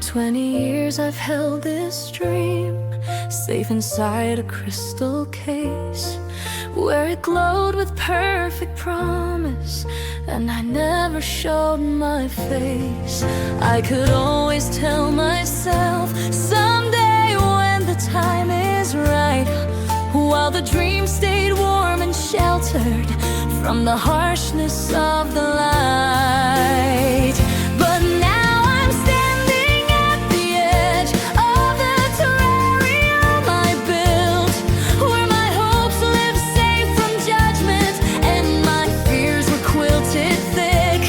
20 years I've held this dream, safe inside a crystal case, where it glowed with perfect promise, and I never showed my face. I could always tell myself, someday when the time is right, while the dream stayed warm and sheltered from the harshness of the light. But now I'm standing at the edge of the terrarium I built, where my hopes live safe from judgment and my fears were quilted thick.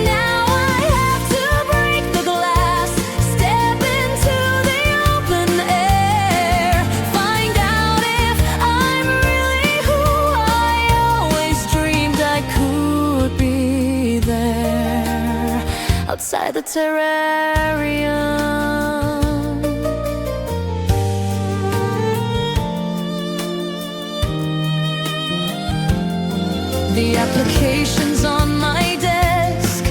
Now I have to break the glass, step into the open air, find out if I'm really who I always dreamed I could be there, outside the terrarium. The applications on my desk,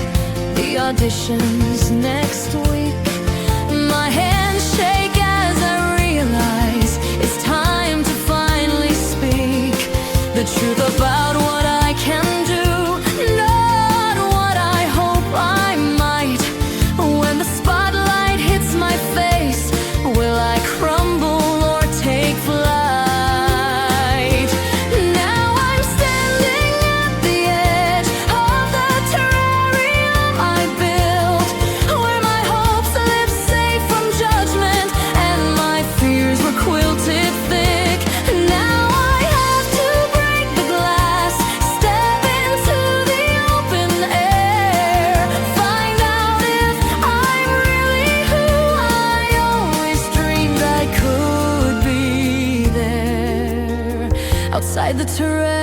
the auditions next week. My hands shake as I realize it's time to finally speak the truth about what I can do, not what I hope I might. When the spotlight hits my face, will I crumble or take flight? Now I'm standing at the edge of the terrarium I built, where my hopes live safe from judgment and my fears were quilted thick. Now I have to break the glass, step into the open air, find out if I'm really who I always dreamed I could be there, outside the terrarium.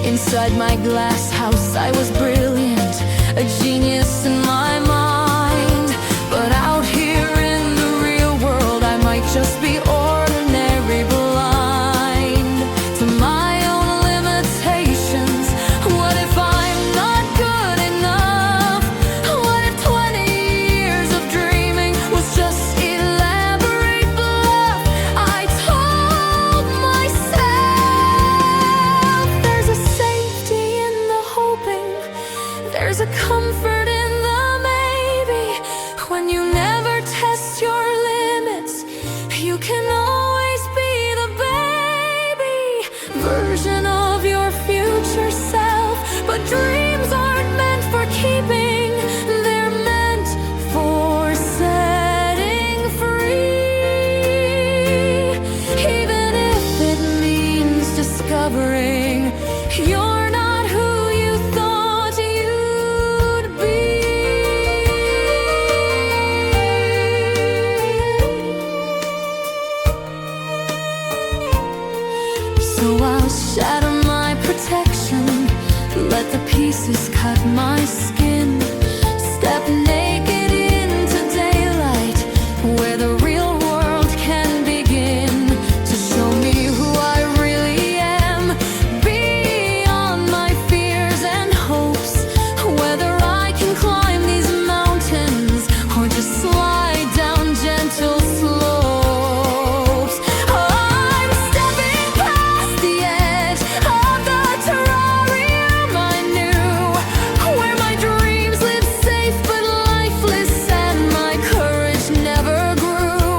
Inside my glass house I was brilliant, a genius in my mind. But out here in the real world I might just be ordinary, blind to my own limitations. What if I'm not good enough? What if 20 years of dreaming was just elaborate bluff? I told myself there's a safety in the hoping, there's a comfort in the maybe. When you never test your limits, you can always be the baby version of your future self. But dreams aren't meant for keeping, they're meant for setting free. Even if it means discovering you're not who you thought you'd be. So I'll shatter my protection, let the pieces cut my skin, step naked into daylight, where the real world can begin to show me who I really am, beyond my fears and hopes, whether I can climb these mountains or just slide down gentle slopes. I'm stepping past the edge of the terrarium I knew, where my dreams lived safe but lifeless and my courage never grew.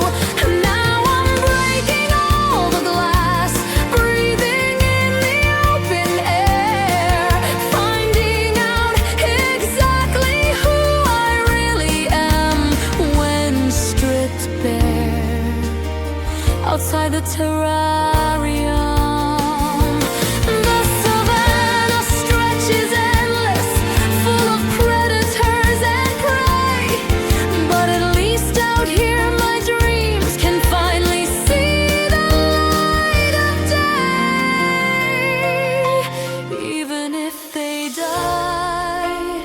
Now I'm breaking all the glass, breathing in the open air, finding out exactly who I really am when stripped bare, outside the terrarium. The savannah stretches endless, full of predators and prey, but at least out here my dreams can finally see the light of day. Even if they die,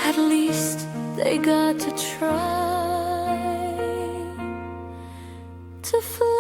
at least they got to try to fly.